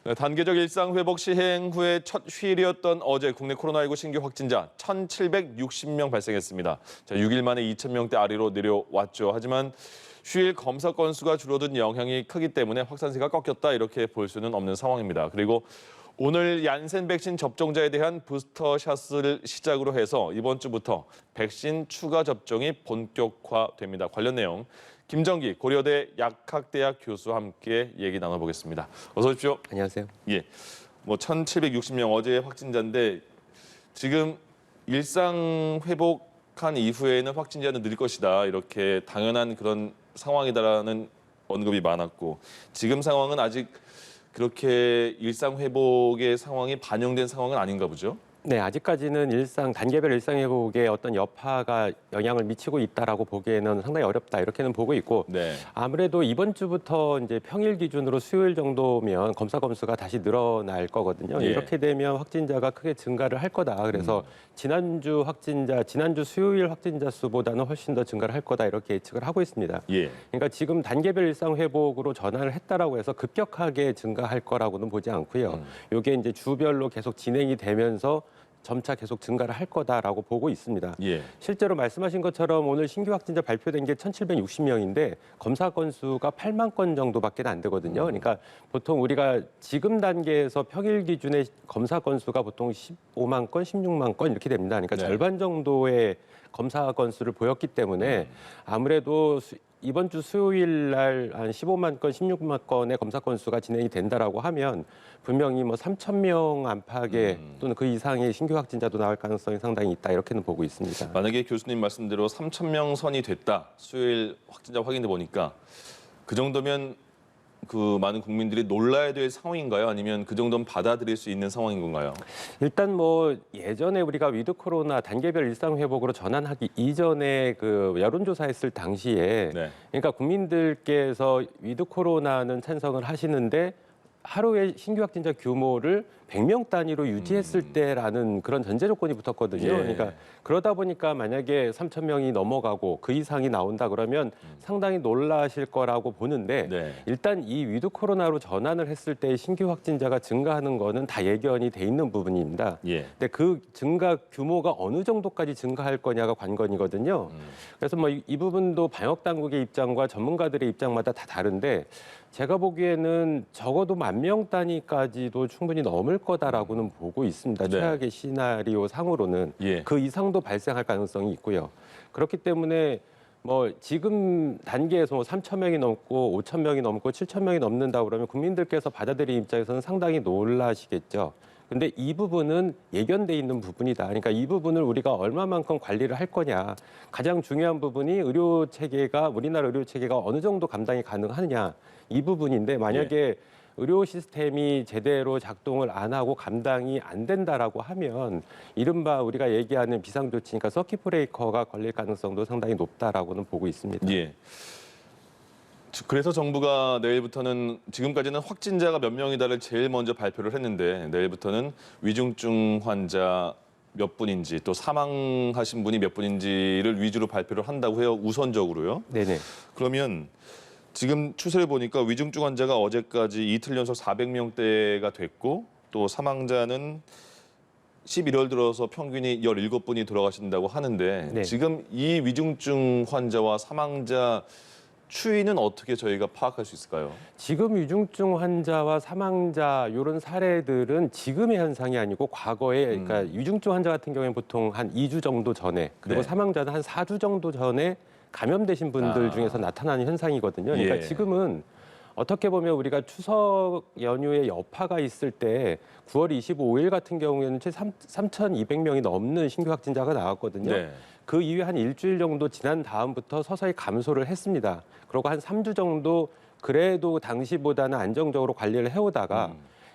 네, 단계적 일상 회복 시행 후에 첫 휴일이었던 어제 국내 코로나19 신규 확진자 1,760명 발생했습니다. 자, 6일 만에 2,000명대 아래로 내려왔죠. 하지만 휴일 검사 건수가 줄어든 영향이 크기 때문에 확산세가 꺾였다 이렇게 볼 수는 없는 상황입니다. 그리고 오늘 얀센 백신 접종자에 대한 부스터샷을 시작으로 해서 이번 주부터 백신 추가 접종이 본격화됩니다. 관련 내용 김정기 고려대 약학대학 교수와 함께 얘기 나눠보겠습니다. 어서 오십시오. 안녕하세요. 예, 1,760명 어제 확진자인데 지금 일상 회복한 이후에는 확진자는 늘 것이다 이렇게 당연한 그런 상황이다라는 언급이 많았고 지금 상황은 아직 그렇게 일상 회복의 상황이 반영된 상황은 아닌가 보죠. 네, 아직까지는 단계별 일상 회복에 어떤 여파가 영향을 미치고 있다라고 보기에는 상당히 어렵다 이렇게는 보고 있고 네. 아무래도 이번 주부터 이제 평일 기준으로 수요일 정도면 검사 건수가 다시 늘어날 거거든요. 예. 이렇게 되면 확진자가 크게 증가를 할 거다. 그래서 지난주 수요일 확진자 수보다는 훨씬 더 증가를 할 거다 이렇게 예측을 하고 있습니다. 예. 그러니까 지금 단계별 일상 회복으로 전환을 했다라고 해서 급격하게 증가할 거라고는 보지 않고요. 이게 이제 주별로 계속 진행이 되면서 점차 계속 증가를 할 거다라고 보고 있습니다. 예. 실제로 말씀하신 것처럼 오늘 신규 확진자 발표된 게 1,760명인데 검사 건수가 8만 건 정도밖에 안 되거든요. 그러니까 보통 우리가 지금 단계에서 평일 기준의 검사 건수가 보통 15만 건, 16만 건 이렇게 됩니다. 그러니까 네. 절반 정도의 검사 건수를 보였기 때문에 아무래도 이번 주 수요일 날 한 15만 건, 16만 건의 검사 건수가 진행이 된다라고 하면 분명히 3,000명 안팎의 또는 그 이상의 신규 확진자도 나올 가능성이 상당히 있다 이렇게는 보고 있습니다. 만약에 교수님 말씀대로 3,000명 선이 됐다. 수요일 확진자 확인돼 보니까 그 정도면 그 많은 국민들이 놀라야 될 상황인가요? 아니면 그 정도는 받아들일 수 있는 상황인 건가요? 일단 예전에 우리가 위드 코로나 단계별 일상 회복으로 전환하기 이전에 그 여론조사했을 당시에 네. 그러니까 국민들께서 위드 코로나는 찬성을 하시는데 하루의 신규 확진자 규모를 100명 단위로 유지했을 때라는 그런 전제 조건이 붙었거든요. 예. 그러니까 그러다 보니까 만약에 3,000명이 넘어가고 그 이상이 나온다 그러면 상당히 놀라실 거라고 보는데 네. 일단 이 위드 코로나로 전환을 했을 때 신규 확진자가 증가하는 거는 다 예견이 돼 있는 부분입니다. 예. 근데 그 증가 규모가 어느 정도까지 증가할 거냐가 관건이거든요. 그래서 이 부분도 방역 당국의 입장과 전문가들의 입장마다 다 다른데 제가 보기에는 적어도 10,000명 단위까지도 충분히 넘을 거다라고는 보고 있습니다. 네. 최악의 시나리오 상으로는 예. 그 이상도 발생할 가능성이 있고요. 그렇기 때문에 지금 단계에서 3,000명이 넘고 5,000명이 넘고 7,000명이 넘는다 그러면 국민들께서 받아들이는 입장에서는 상당히 놀라시겠죠. 근데 이 부분은 예견돼 있는 부분이다. 그러니까 이 부분을 우리가 얼마만큼 관리를 할 거냐. 가장 중요한 부분이 우리나라 의료 체계가 어느 정도 감당이 가능하느냐. 이 부분인데 만약에 의료 시스템이 제대로 작동을 안 하고 감당이 안 된다라고 하면 이른바 우리가 얘기하는 비상조치니까 서킷 브레이커가 걸릴 가능성도 상당히 높다라고는 보고 있습니다. 예. 그래서 정부가 내일부터는 지금까지는 확진자가 몇 명이다를 제일 먼저 발표를 했는데 내일부터는 위중증 환자 몇 분인지 또 사망하신 분이 몇 분인지를 위주로 발표를 한다고 해요. 우선적으로요. 네네. 그러면 지금 추세를 보니까 위중증 환자가 어제까지 이틀 연속 400명대가 됐고 또 사망자는 11월 들어서 평균이 17분이 돌아가신다고 하는데 네. 지금 이 위중증 환자와 사망자 추이는 어떻게 저희가 파악할 수 있을까요? 지금 위중증 환자와 사망자 이런 사례들은 지금의 현상이 아니고 과거에 그러니까 위중증 환자 같은 경우에는 보통 한 2주 정도 전에 그리고 네. 사망자는 한 4주 정도 전에 감염되신 분들 중에서 나타나는 현상이거든요. 그러니까 예. 지금은 어떻게 보면 우리가 추석 연휴에 여파가 있을 때 9월 25일 같은 경우에는 최 3,200명이 넘는 신규 확진자가 나왔거든요. 네. 그 이후에 한 일주일 정도 지난 다음부터 서서히 감소를 했습니다. 그리고 한 3주 정도 그래도 당시보다는 안정적으로 관리를 해오다가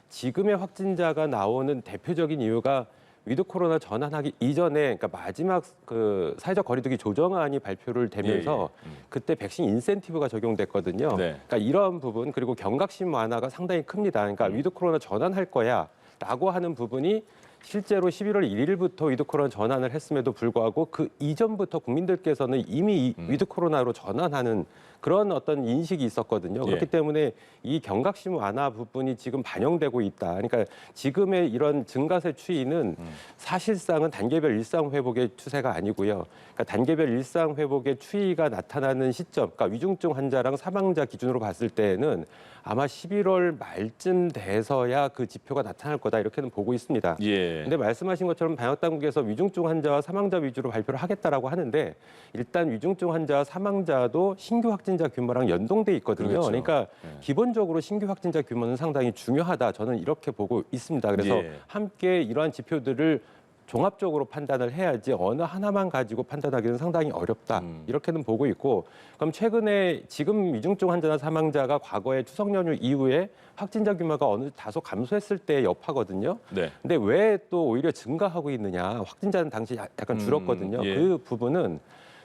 지금의 확진자가 나오는 대표적인 이유가 위드 코로나 전환하기 이전에 그러니까 마지막 그 사회적 거리두기 조정안이 발표를 되면서 그때 백신 인센티브가 적용됐거든요. 네. 그러니까 이런 부분 그리고 경각심 완화가 상당히 큽니다. 그러니까 위드 코로나 전환할 거야라고 하는 부분이 실제로 11월 1일부터 위드 코로나 전환을 했음에도 불구하고 그 이전부터 국민들께서는 이미 위드 코로나로 전환하는 그런 어떤 인식이 있었거든요. 예. 그렇기 때문에 이 경각심 완화 부분이 지금 반영되고 있다. 그러니까 지금의 이런 증가세 추이는 사실상은 단계별 일상 회복의 추세가 아니고요. 그러니까 단계별 일상 회복의 추이가 나타나는 시점, 그러니까 위중증 환자랑 사망자 기준으로 봤을 때는 아마 11월 말쯤 돼서야 그 지표가 나타날 거다 이렇게는 보고 있습니다. 예. 근데 말씀하신 것처럼 방역 당국에서 위중증 환자와 사망자 위주로 발표를 하겠다라고 하는데 일단 위중증 환자와 사망자도 신규 확진자 규모랑 연동돼 있거든요. 그렇죠. 그러니까 기본적으로 신규 확진자 규모는 상당히 중요하다. 저는 이렇게 보고 있습니다. 그래서 예. 함께 이러한 지표들을 종합적으로 판단을 해야지 어느 하나만 가지고 판단하기는 상당히 어렵다. 이렇게는 보고 있고 그럼 최근에 지금 위중증 환자나 사망자가 과거에 추석 연휴 이후에 확진자 규모가 어느 다소 감소했을 때의 여파거든요. 네. 근데 왜 또 오히려 증가하고 있느냐. 확진자는 당시 약간 줄었거든요. 예. 그 부분은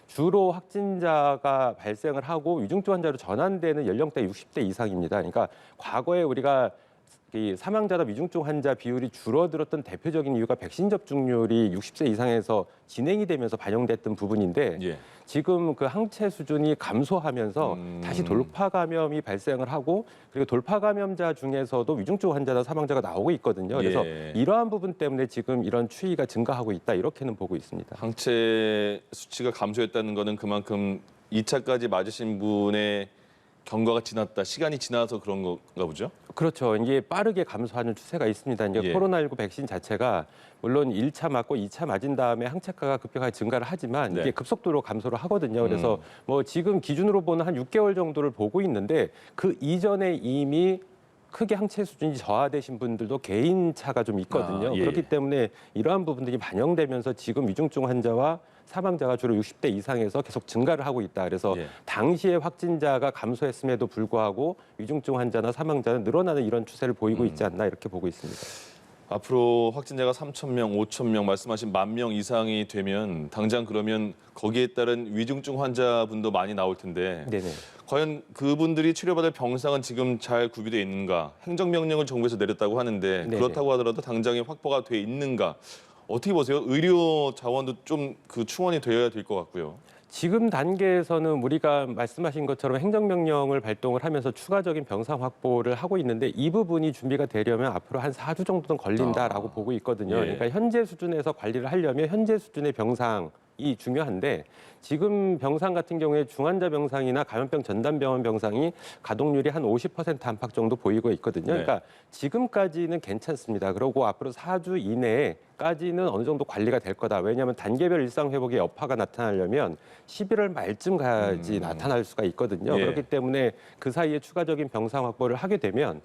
주로 확진자가 발생을 하고 위중증 환자로 전환되는 연령대 60대 이상입니다. 그러니까 과거에 우리가 이 사망자나 위중증 환자 비율이 줄어들었던 대표적인 이유가 백신 접종률이 60세 이상에서 진행이 되면서 반영됐던 부분인데 예. 지금 그 항체 수준이 감소하면서 다시 돌파 감염이 발생을 하고 그리고 돌파 감염자 중에서도 위중증 환자나 사망자가 나오고 있거든요. 그래서 예. 이러한 부분 때문에 지금 이런 추이가 증가하고 있다 이렇게는 보고 있습니다. 항체 수치가 감소했다는 거는 그만큼 2차까지 맞으신 분의 경과가 지났다, 시간이 지나서 그런 건가 보죠? 그렇죠. 이게 빠르게 감소하는 추세가 있습니다. 이제 예. 코로나19 백신 자체가 물론 1차 맞고 2차 맞은 다음에 항체가가 급격하게 증가를 하지만 네. 이게 급속도로 감소를 하거든요. 그래서 뭐 지금 기준으로 보는 한 6개월 정도를 보고 있는데 그 이전에 이미 크게 항체 수준이 저하되신 분들도 개인차가 좀 있거든요. 아, 예. 그렇기 때문에 이러한 부분들이 반영되면서 지금 위중증 환자와 사망자가 주로 60대 이상에서 계속 증가를 하고 있다. 그래서 예. 당시에 확진자가 감소했음에도 불구하고 위중증 환자나 사망자는 늘어나는 이런 추세를 보이고 있지 않나 이렇게 보고 있습니다. 앞으로 확진자가 3,000명, 5,000명 말씀하신 10,000명 이상이 되면 당장 그러면 거기에 따른 위중증 환자분도 많이 나올 텐데 네네. 과연 그분들이 치료받을 병상은 지금 잘 구비되어 있는가? 행정명령을 정부에서 내렸다고 하는데 네네. 그렇다고 하더라도 당장에 확보가 돼 있는가? 어떻게 보세요? 의료 자원도 좀 그 충원이 되어야 될 것 같고요. 지금 단계에서는 우리가 말씀하신 것처럼 행정명령을 발동을 하면서 추가적인 병상 확보를 하고 있는데 이 부분이 준비가 되려면 앞으로 한 4주 정도는 걸린다라고 보고 있거든요. 예. 그러니까 현재 수준에서 관리를 하려면 현재 수준의 병상이 중요한데 지금 병상 같은 경우에 중환자 병상이나 감염병 전담병원 병상이 가동률이 한 50% 안팎 정도 보이고 있거든요. 네. 그러니까 지금까지는 괜찮습니다. 그리고 앞으로 4주 이내까지는 어느 정도 관리가 될 거다. 왜냐하면 단계별 일상 회복의 여파가 나타나려면 11월 말쯤까지 나타날 수가 있거든요. 예. 그렇기 때문에 그 사이에 추가적인 병상 확보를 하게 되면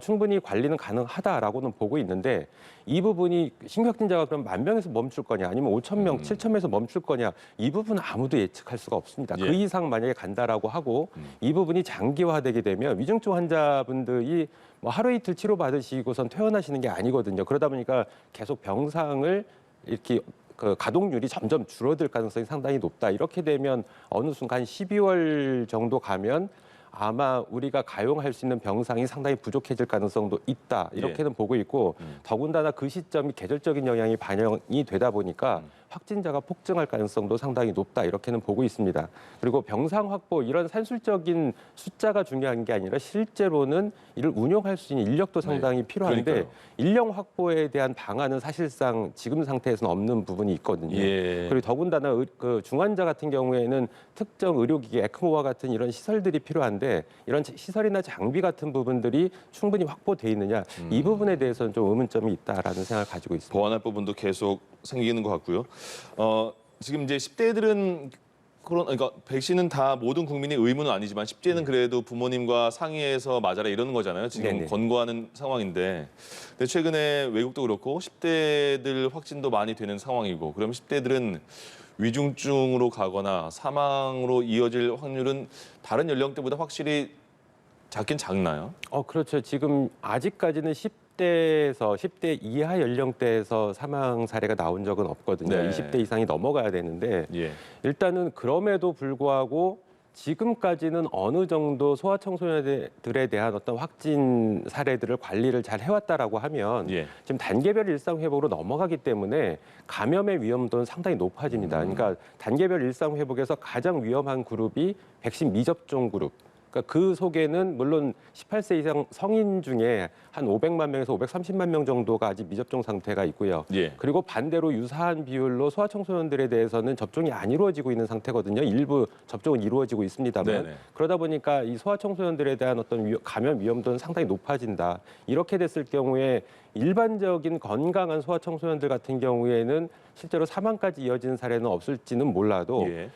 충분히 관리는 가능하다라고는 보고 있는데 이 부분이 신규 확진자가 그럼 10,000명에서 멈출 거냐 아니면 5,000명, 7,000명에서 멈출 거냐 이 부분은 아무도 예측할 수가 없습니다. 예. 그 이상 만약에 간다라고 하고 이 부분이 장기화되게 되면 위중증 환자분들이 뭐 하루 이틀 치료받으시고선 퇴원하시는 게 아니거든요. 그러다 보니까 계속 병상을 이렇게 그 가동률이 점점 줄어들 가능성이 상당히 높다. 이렇게 되면 어느 순간 12월 정도 가면 아마 우리가 가용할 수 있는 병상이 상당히 부족해질 가능성도 있다. 이렇게는 보고 있고 더군다나 그 시점이 계절적인 영향이 반영이 되다 보니까 확진자가 폭증할 가능성도 상당히 높다. 이렇게는 보고 있습니다. 그리고 병상 확보 이런 산술적인 숫자가 중요한 게 아니라 실제로는 이를 운영할 수 있는 인력도 상당히 필요한데 그러니까요. 인력 확보에 대한 방안은 사실상 지금 상태에서는 없는 부분이 있거든요. 예. 그리고 더군다나 그 중환자 같은 경우에는 특정 의료기기 에크모와 같은 이런 시설들이 필요한데 이런 시설이나 장비 같은 부분들이 충분히 확보돼 있느냐 이 부분에 대해서는 좀 의문점이 있다라는 생각을 가지고 있습니다. 보완할 부분도 계속 생기는 것 같고요. 지금 이제 10대들은 그러니까 백신은 다 모든 국민이 의무는 아니지만 10대는 그래도 부모님과 상의해서 맞아라 이러는 거잖아요. 지금 네네. 권고하는 상황인데. 근데 최근에 외국도 그렇고 10대들 확진도 많이 되는 상황이고 그럼 10대들은 위중증으로 가거나 사망으로 이어질 확률은 다른 연령대보다 확실히 작긴 작나요? 그렇죠. 지금 아직까지는 10대 이하 연령대에서 사망 사례가 나온 적은 없거든요. 네. 20대 이상이 넘어가야 되는데 예. 일단은 그럼에도 불구하고 지금까지는 어느 정도 소아청소년들에 대한 어떤 확진 사례들을 관리를 잘 해왔다라고 하면 예. 지금 단계별 일상 회복으로 넘어가기 때문에 감염의 위험도는 상당히 높아집니다. 그러니까 단계별 일상 회복에서 가장 위험한 그룹이 백신 미접종 그룹. 그러니까 그 속에는 물론 18세 이상 성인 중에 한 500만 명에서 530만 명 정도가 아직 미접종 상태가 있고요. 예. 그리고 반대로 유사한 비율로 소아청소년들에 대해서는 접종이 안 이루어지고 있는 상태거든요. 일부 접종은 이루어지고 있습니다만 네네. 그러다 보니까 이 소아청소년들에 대한 어떤 감염 위험도는 상당히 높아진다. 이렇게 됐을 경우에 일반적인 건강한 소아청소년들 같은 경우에는 실제로 사망까지 이어지는 사례는 없을지는 몰라도 예.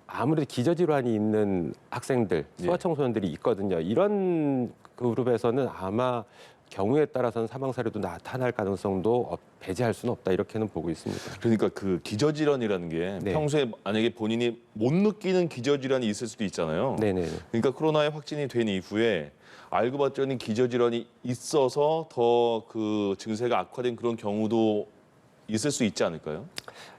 아무래도 기저질환이 있는 학생들, 소아청소년들이 있거든요. 이런 그룹에서는 아마 경우에 따라서는 사망 사례도 나타날 가능성도 배제할 수는 없다 이렇게는 보고 있습니다. 그러니까 그 기저질환이라는 게 네. 평소에 만약에 본인이 못 느끼는 기저질환이 있을 수도 있잖아요. 네네. 그러니까 코로나에 확진이 된 이후에 알고 봤더니 기저질환이 있어서 더 그 증세가 악화된 그런 경우도 있을 수 있지 않을까요?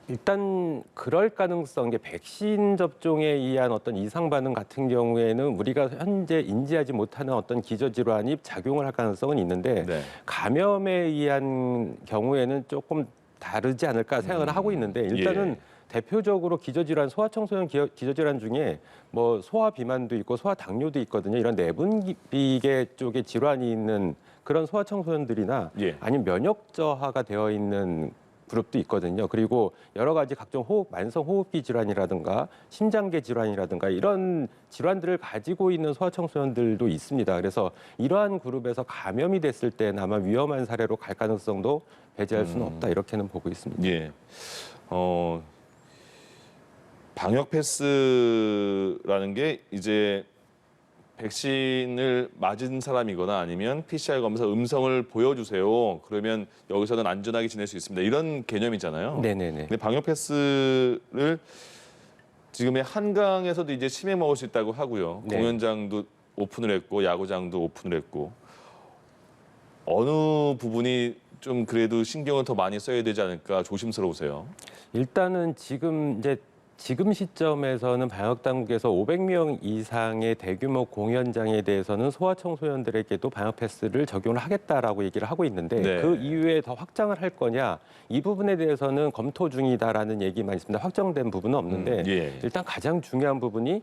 일단 그럴 가능성, 게 백신 접종에 의한 어떤 이상 반응 같은 경우에는 우리가 현재 인지하지 못하는 어떤 기저질환이 작용을 할 가능성은 있는데 네. 감염에 의한 경우에는 조금 다르지 않을까 생각을 하고 있는데 일단은 예. 대표적으로 기저질환, 소아청소년 기저질환 중에 뭐 소아 비만도 있고 소아 당뇨도 있거든요. 이런 내분비계 쪽에 질환이 있는 그런 소아청소년들이나 예. 아니면 면역 저하가 되어 있는 그룹도 있거든요. 그리고 여러 가지 각종 만성 호흡기 질환이라든가 심장계 질환이라든가 이런 질환들을 가지고 있는 소아청소년들도 있습니다. 그래서 이러한 그룹에서 감염이 됐을 때는 아마 위험한 사례로 갈 가능성도 배제할 수는 없다 이렇게는 보고 있습니다. 예. 방역 패스라는 게 이제 백신을 맞은 사람이거나 아니면 PCR 검사 음성을 보여주세요. 그러면 여기서는 안전하게 지낼 수 있습니다. 이런 개념이잖아요. 네네네. 근데 방역 패스를 지금의 한강에서도 이제 치맥 먹을 수 있다고 하고요. 네. 공연장도 오픈을 했고 야구장도 오픈을 했고 어느 부분이 좀 그래도 신경을 더 많이 써야 되지 않을까 조심스러우세요. 일단은 지금 시점에서는 방역 당국에서 500명 이상의 대규모 공연장에 대해서는 소아청소년들에게도 방역 패스를 적용을 하겠다라고 얘기를 하고 있는데 네. 그 이후에 더 확장을 할 거냐 이 부분에 대해서는 검토 중이다라는 얘기만 있습니다. 확정된 부분은 없는데 예. 일단 가장 중요한 부분이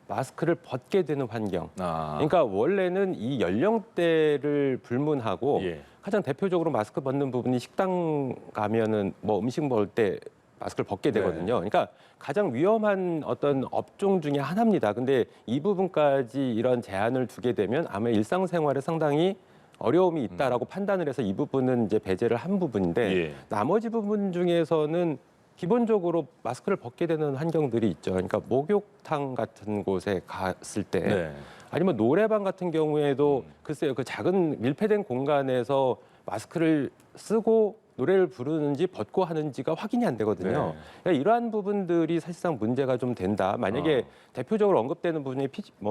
마스크를 벗게 되는 환경. 아. 그러니까 원래는 이 연령대를 불문하고 예. 가장 대표적으로 마스크 벗는 부분이 식당 가면은 뭐 음식 먹을 때 마스크를 벗게 되거든요. 그러니까 가장 위험한 어떤 업종 중에 하나입니다. 근데 이 부분까지 이런 제한을 두게 되면 아마 일상생활에 상당히 어려움이 있다라고 판단을 해서 이 부분은 이제 배제를 한 부분인데 예. 나머지 부분 중에서는 기본적으로 마스크를 벗게 되는 환경들이 있죠. 그러니까 목욕탕 같은 곳에 갔을 때 네. 아니면 노래방 같은 경우에도 글쎄요, 그 작은 밀폐된 공간에서 마스크를 쓰고 노래를 부르는지 벗고 하는지가 확인이 안 되거든요. 네. 그러니까 이러한 부분들이 사실상 문제가 좀 된다. 만약에 대표적으로 언급되는 부분이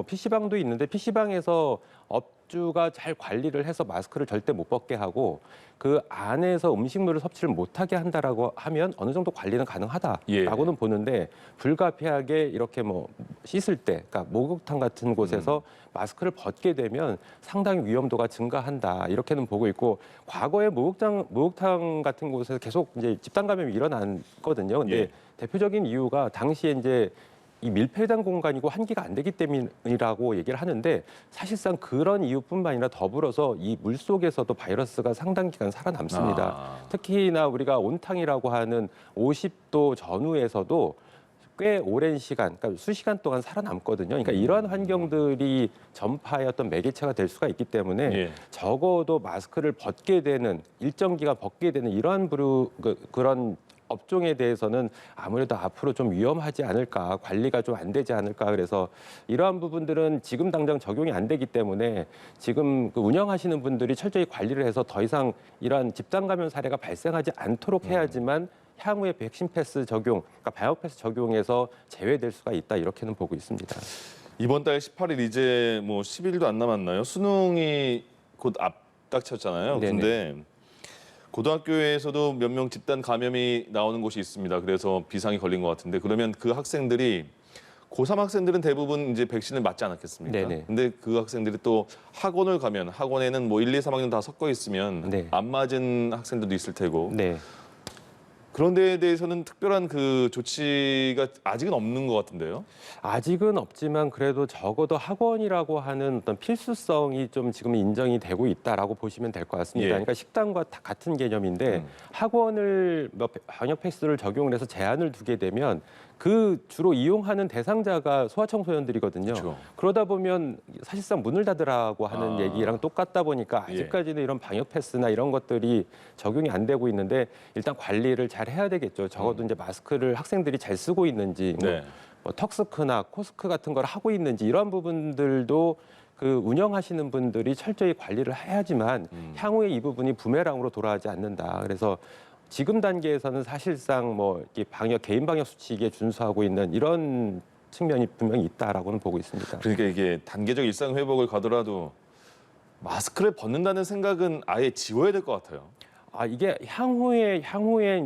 PC방도 있는데 PC방에서 업주가 잘 관리를 해서 마스크를 절대 못 벗게 하고 그 안에서 음식물을 섭취를 못하게 한다라고 하면 어느 정도 관리는 가능하다라고는 보는데 불가피하게 이렇게 뭐 씻을 때, 그러니까 목욕탕 같은 곳에서 마스크를 벗게 되면 상당히 위험도가 증가한다 이렇게는 보고 있고 과거에 목욕탕 같은 곳에서 계속 이제 집단 감염이 일어났거든요. 근데 예. 대표적인 이유가 당시에 이제 이 밀폐된 공간이고 환기가 안 되기 때문이라고 얘기를 하는데 사실상 그런 이유뿐만 아니라 더불어서 이 물 속에서도 바이러스가 상당 기간 살아남습니다. 특히나 우리가 온탕이라고 하는 50도 전후에서도 꽤 오랜 시간, 그러니까 수시간 동안 살아남거든요. 그러니까 이러한 환경들이 전파의 어떤 매개체가 될 수가 있기 때문에 예. 적어도 마스크를 벗게 되는 일정 기간 벗게 되는 이러한 그런 업종에 대해서는 아무래도 앞으로 좀 위험하지 않을까, 관리가 좀 안 되지 않을까. 그래서 이러한 부분들은 지금 당장 적용이 안 되기 때문에 지금 그 운영하시는 분들이 철저히 관리를 해서 더 이상 이러한 집단 감염 사례가 발생하지 않도록 해야지만 향후에 백신 패스 적용, 그러니까 방역 패스 적용에서 제외될 수가 있다 이렇게는 보고 있습니다. 이번 달 18일 이제 뭐 10일도 안 남았나요? 수능이 곧 앞닥쳤잖아요. 네네. 근데 고등학교에서도 몇 명 집단 감염이 나오는 곳이 있습니다. 그래서 비상이 걸린 것 같은데 그러면 그 학생들이 고3 학생들은 대부분 이제 백신을 맞지 않았겠습니까? 네네. 근데 그 학생들이 또 학원을 가면 학원에는 뭐 1, 2, 3학년 다 섞어 있으면 네. 안 맞은 학생들도 있을 테고 네. 그런 데에 대해서는 특별한 그 조치가 아직은 없는 것 같은데요. 아직은 없지만 그래도 적어도 학원이라고 하는 어떤 필수성이 좀 지금 인정이 되고 있다라고 보시면 될 것 같습니다. 예. 그러니까 식당과 다 같은 개념인데 학원을 뭐 방역 패스를 적용을 해서 제한을 두게 되면 그 주로 이용하는 대상자가 소아청소년들이거든요. 그렇죠. 그러다 보면 사실상 문을 닫으라고 하는 아. 얘기랑 똑같다 보니까 예. 아직까지는 이런 방역 패스나 이런 것들이 적용이 안 되고 있는데 일단 관리를 잘 해야 되겠죠. 적어도 이제 마스크를 학생들이 잘 쓰고 있는지 네. 뭐 턱스크나 코스크 같은 걸 하고 있는지 이런 부분들도 그 운영하시는 분들이 철저히 관리를 해야지만 향후에 이 부분이 부메랑으로 돌아가지 않는다. 그래서 지금 단계에서는 사실상 뭐 이 방역 개인 방역 수칙에 준수하고 있는 이런 측면이 분명히 있다라고는 보고 있습니다. 그러니까 이게 단계적 일상 회복을 가더라도 마스크를 벗는다는 생각은 아예 지워야 될 것 같아요. 이게 향후에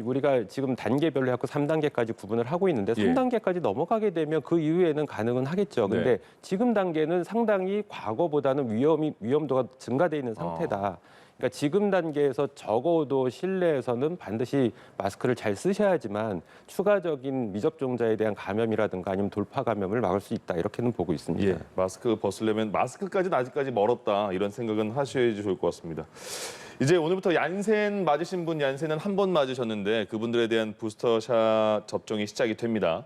우리가 지금 단계별로 해갖고 3단계까지 구분을 하고 있는데 예. 3단계까지 넘어가게 되면 그 이후에는 가능은 하겠죠. 근데 네. 지금 단계는 상당히 과거보다는 위험도가 증가돼 있는 상태다. 그러니까 지금 단계에서 적어도 실내에서는 반드시 마스크를 잘 쓰셔야지만 추가적인 미접종자에 대한 감염이라든가 아니면 돌파 감염을 막을 수 있다. 이렇게는 보고 있습니다. 예, 마스크 벗으려면 마스크까지는 아직까지 멀었다 이런 생각은 하셔야지 좋을 것 같습니다. 이제 오늘부터 얀센 맞으신 분 얀센은 한 번 맞으셨는데 그분들에 대한 부스터샷 접종이 시작이 됩니다.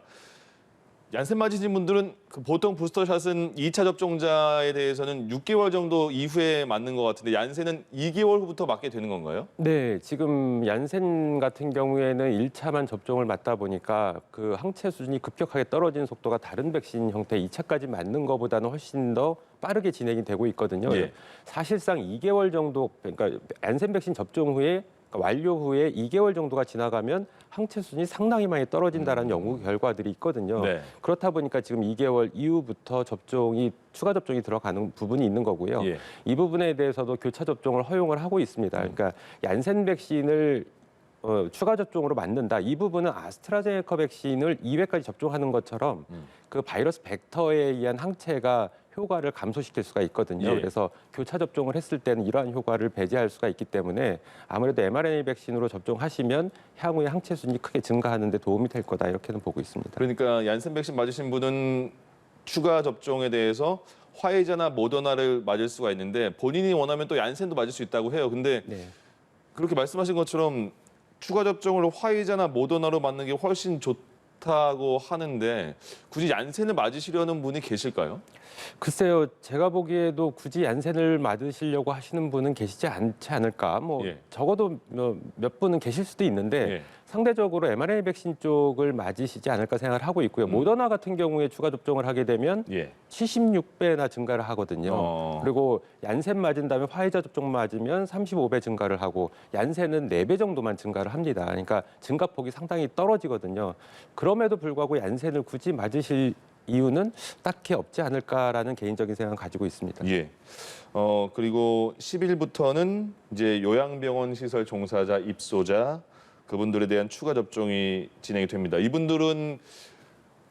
얀센 맞으신 분들은 보통 부스터샷은 2차 접종자에 대해서는 6개월 정도 이후에 맞는 것 같은데 얀센은 2개월 후부터 맞게 되는 건가요? 네, 지금 얀센 같은 경우에는 1차만 접종을 맞다 보니까 그 항체 수준이 급격하게 떨어지는 속도가 다른 백신 형태 2차까지 맞는 것보다는 훨씬 더 빠르게 진행이 되고 있거든요. 예. 사실상 2개월 정도, 그러니까 얀센 백신 접종 후에 그러니까 완료 후에 2개월 정도가 지나가면 항체 수준이 상당히 많이 떨어진다는 연구 결과들이 있거든요. 네. 그렇다 보니까 지금 2개월 이후부터 추가 접종이 들어가는 부분이 있는 거고요. 예. 이 부분에 대해서도 교차 접종을 허용을 하고 있습니다. 그러니까 얀센 백신을 추가 접종으로 맞는다. 이 부분은 아스트라제네카 백신을 2회까지 접종하는 것처럼 그 바이러스 벡터에 의한 항체가 효과를 감소시킬 수가 있거든요. 예. 그래서 교차 접종을 했을 때는 이러한 효과를 배제할 수가 있기 때문에 아무래도 mRNA 백신으로 접종하시면 향후에 항체 수준이 크게 증가하는 데 도움이 될 거다 이렇게는 보고 있습니다. 그러니까 얀센 백신 맞으신 분은 추가 접종에 대해서 화이자나 모더나를 맞을 수가 있는데 본인이 원하면 또 얀센도 맞을 수 있다고 해요. 근데 네. 그렇게 말씀하신 것처럼 추가 접종을 화이자나 모더나로 맞는 게 훨씬 좋다고 하는데 굳이 얀센을 맞으시려는 분이 계실까요? 글쎄요, 제가 보기에도 굳이 얀센을 맞으시려고 하시는 분은 계시지 않지 않을까. 뭐 예. 적어도 몇 분은 계실 수도 있는데 예. 상대적으로 mRNA 백신 쪽을 맞으시지 않을까 생각을 하고 있고요. 모더나 같은 경우에 추가 접종을 하게 되면 예. 76배나 증가를 하거든요. 그리고 얀센 맞은 다음에 화이자 접종 맞으면 35배 증가를 하고 얀센은 4배 정도만 증가를 합니다. 그러니까 증가폭이 상당히 떨어지거든요. 그럼에도 불구하고 얀센을 굳이 맞으실 이유는 딱히 없지 않을까라는 개인적인 생각을 가지고 있습니다. 예. 그리고 10일부터는 이제 요양병원 시설 종사자, 입소자 그분들에 대한 추가 접종이 진행이 됩니다. 이분들은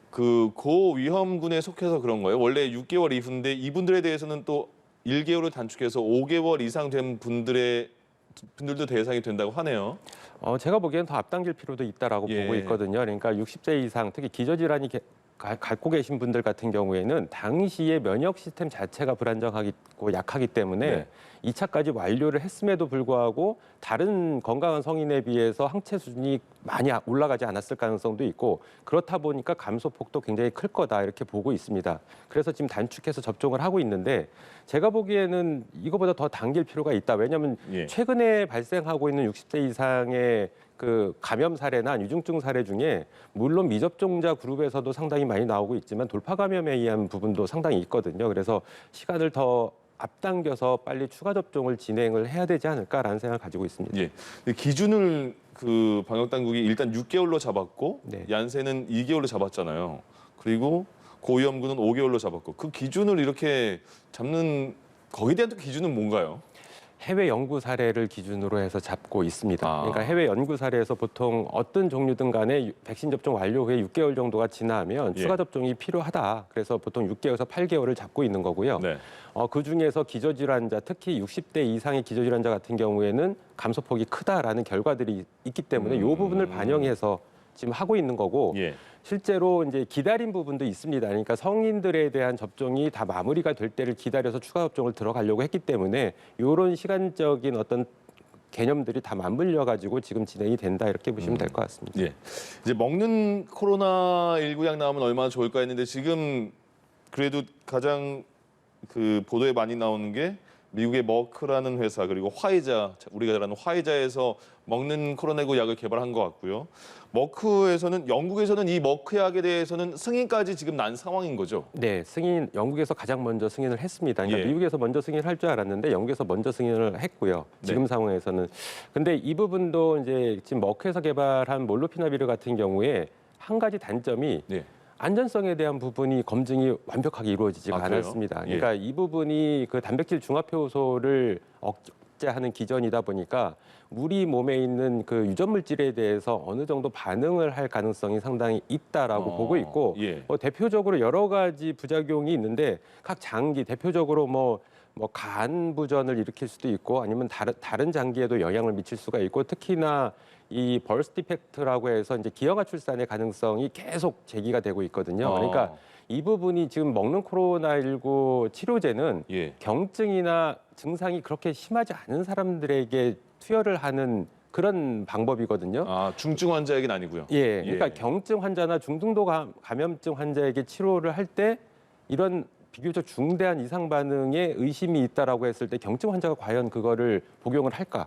그 고위험군에 속해서 그런 거예요. 원래 6개월 이후인데 이분들에 대해서는 또 1개월을 단축해서 5개월 이상 된 분들도 대상이 된다고 하네요. 제가 보기에는 더 앞당길 필요도 있다라고 예. 보고 있거든요. 그러니까 60세 이상, 특히 기저질환이 갖고 계신 분들 같은 경우에는 당시에 면역 시스템 자체가 불안정하고 약하기 때문에 네. 2차까지 완료를 했음에도 불구하고 다른 건강한 성인에 비해서 항체 수준이 많이 올라가지 않았을 가능성도 있고 그렇다 보니까 감소폭도 굉장히 클 거다 이렇게 보고 있습니다. 그래서 지금 단축해서 접종을 하고 있는데 제가 보기에는 이거보다 더 당길 필요가 있다. 왜냐하면 예. 최근에 발생하고 있는 60세 이상의 그 감염 사례나 유중증 사례 중에 물론 미접종자 그룹에서도 상당히 많이 나오고 있지만 돌파 감염에 의한 부분도 상당히 있거든요. 그래서 시간을 더 앞당겨서 빨리 추가 접종을 진행을 해야 되지 않을까라는 생각을 가지고 있습니다. 예. 기준을 그 방역 당국이 일단 6개월로 잡았고 네. 얀센은 2개월로 잡았잖아요. 그리고 고위험군은 5개월로 잡았고 그 기준을 이렇게 잡는 거기에 대한 또 기준은 뭔가요? 해외 연구 사례를 기준으로 해서 잡고 있습니다. 아. 그러니까 해외 연구 사례에서 보통 어떤 종류든 간에 백신 접종 완료 후에 6개월 정도가 지나면 예. 추가 접종이 필요하다. 그래서 보통 6개월에서 8개월을 잡고 있는 거고요. 네. 그 중에서 기저질환자, 특히 60대 이상의 기저질환자 같은 경우에는 감소폭이 크다라는 결과들이 있기 때문에 이 부분을 반영해서 지금 하고 있는 거고 예. 실제로 이제 기다린 부분도 있습니다. 그러니까 성인들에 대한 접종이 다 마무리가 될 때를 기다려서 추가 접종을 들어가려고 했기 때문에 이런 시간적인 어떤 개념들이 다 맞물려 가지고 지금 진행이 된다 이렇게 보시면 될 것 같습니다. 예. 이제 먹는 코로나19 약 나오면 얼마나 좋을까 했는데 지금 그래도 가장 그 보도에 많이 나오는 게 미국의 머크라는 회사 그리고 화이자, 우리가 잘 아는 화이자에서 먹는 코로나19 약을 개발한 것 같고요. 머크에서는 영국에서는 이 머크 약에 대해서는 승인까지 지금 난 상황인 거죠. 네, 영국에서 가장 먼저 승인을 했습니다. 그러니까 예. 미국에서 먼저 승인을 할 줄 알았는데 영국에서 먼저 승인을 했고요. 지금 네. 상황에서는. 근데 이 부분도 이제 지금 머크에서 개발한 몰루피나비르 같은 경우에 한 가지 단점이 네. 안전성에 대한 부분이 검증이 완벽하게 이루어지지가 아, 그래요? 않았습니다. 예. 그러니까 이 부분이 그 단백질 중화효소를 억제하는 기전이다 보니까 우리 몸에 있는 그 유전 물질에 대해서 어느 정도 반응을 할 가능성이 상당히 있다라고 보고 있고 예. 대표적으로 여러 가지 부작용이 있는데 각 장기 대표적으로 뭐 간 부전을 일으킬 수도 있고 아니면 다른 장기에도 영향을 미칠 수가 있고 특히나 이 벌스 디펙트라고 해서 이제 기형아 출산의 가능성이 계속 제기가 되고 있거든요. 그러니까 이 부분이 지금 먹는 코로나19 치료제는 예. 경증이나 증상이 그렇게 심하지 않은 사람들에게 투여를 하는 그런 방법이거든요. 아, 중증 환자에게는 아니고요. 예, 그러니까 경증 환자나 중등도 감염증 환자에게 치료를 할 때 이런 비교적 중대한 이상 반응에 의심이 있다라고 했을 때 경증 환자가 과연 그거를 복용을 할까?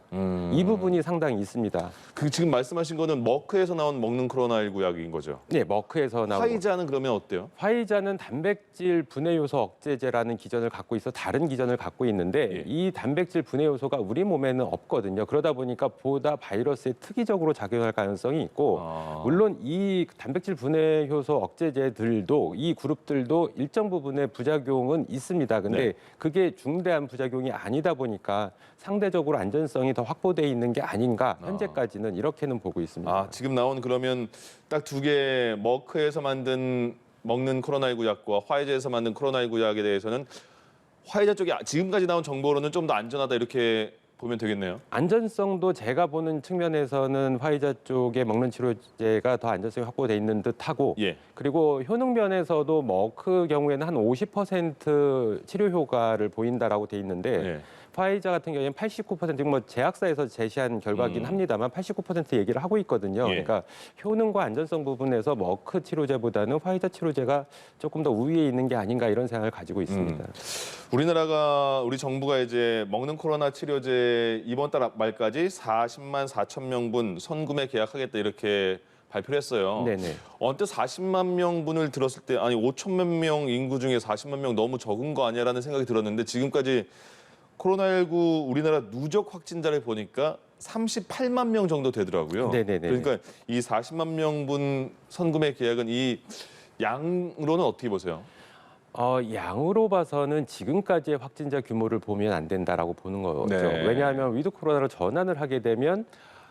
이 부분이 상당히 있습니다. 그 지금 말씀하신 거는 머크에서 나온 먹는 코로나19 약인 거죠. 네, 머크에서 나온 화이자는 그러면 어때요? 화이자는 단백질 분해 요소 억제제라는 기전을 갖고 있어 다른 기전을 갖고 있는데 예. 이 단백질 분해 요소가 우리 몸에는 없거든요. 그러다 보니까 보다 바이러스에 특이적으로 작용할 가능성이 있고 물론 이 단백질 분해 효소 억제제들도 이 그룹들도 일정 부분의 부작용은 있습니다. 근데 네. 그게 중대한 부작용이 아니다 보니까 상대적으로 안전성이 더 확보돼 있는 게 아닌가 현재까지는 이렇게는 보고 있습니다. 아, 지금 나온 그러면 딱 두 개 머크에서 만든 먹는 코로나19 약과 화이자에서 만든 코로나19 약에 대해서는 화이자 쪽이 지금까지 나온 정보로는 좀 더 안전하다 이렇게 보면 되겠네요. 안전성도 제가 보는 측면에서는 화이자 쪽에 먹는 치료제가 더 안전성이 확보돼 있는 듯하고 예. 그리고 효능 면에서도 머크 경우에는 한 50% 치료 효과를 보인다라고 돼 있는데 예. 화이자 같은 경우에는 89% 뭐 제약사에서 제시한 결과긴 합니다만 89% 얘기를 하고 있거든요. 예. 그러니까 효능과 안전성 부분에서 머크 치료제보다는 화이자 치료제가 조금 더 우위에 있는 게 아닌가 이런 생각을 가지고 있습니다. 우리 정부가 이제 먹는 코로나 치료제 이번 달 말까지 40만 4천 명분 선구매 계약하겠다 이렇게 발표를 했어요. 네네. 언뜻 40만 명분을 들었을 때 아니 5천만 명 인구 중에 40만 명 너무 적은 거 아니야라는 생각이 들었는데 지금까지 코로나19 우리나라 누적 확진자를 보니까 38만 명 정도 되더라고요. 네네네. 그러니까 이 40만 명분 선구매 계약은 이 양으로는 어떻게 보세요? 양으로 봐서는 지금까지의 확진자 규모를 보면 안 된다라고 보는 거죠. 네. 왜냐하면 위드 코로나로 전환을 하게 되면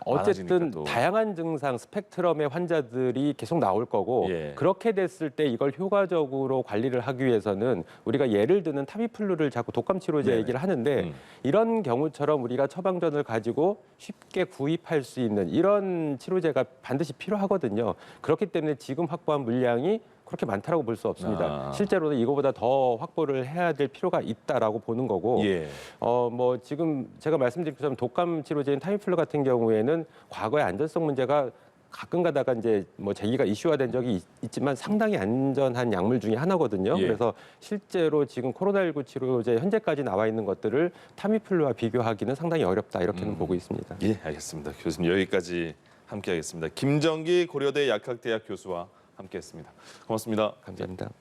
어쨌든 많아지니까 또. 다양한 증상 스펙트럼의 환자들이 계속 나올 거고 예. 그렇게 됐을 때 이걸 효과적으로 관리를 하기 위해서는 우리가 예를 드는 타미플루를 자꾸 독감 치료제 네네. 얘기를 하는데 이런 경우처럼 우리가 처방전을 가지고 쉽게 구입할 수 있는 이런 치료제가 반드시 필요하거든요. 그렇기 때문에 지금 확보한 물량이 그렇게 많다라고 볼 수 없습니다. 실제로는 이거보다 더 확보를 해야 될 필요가 있다라고 보는 거고 예. 뭐 지금 제가 말씀드린 것처럼 독감 치료제인 타미플루 같은 경우에는 과거의 안전성 문제가 가끔 가다가 이제 뭐 제기가 이슈화된 적이 있지만 상당히 안전한 약물 중에 하나거든요. 예. 그래서 실제로 지금 코로나19 치료제 현재까지 나와 있는 것들을 타미플루와 비교하기는 상당히 어렵다 이렇게는 보고 있습니다. 예, 알겠습니다. 교수님 여기까지 함께하겠습니다. 김정기 고려대 약학대학 교수와 함께했습니다. 고맙습니다. 감사합니다.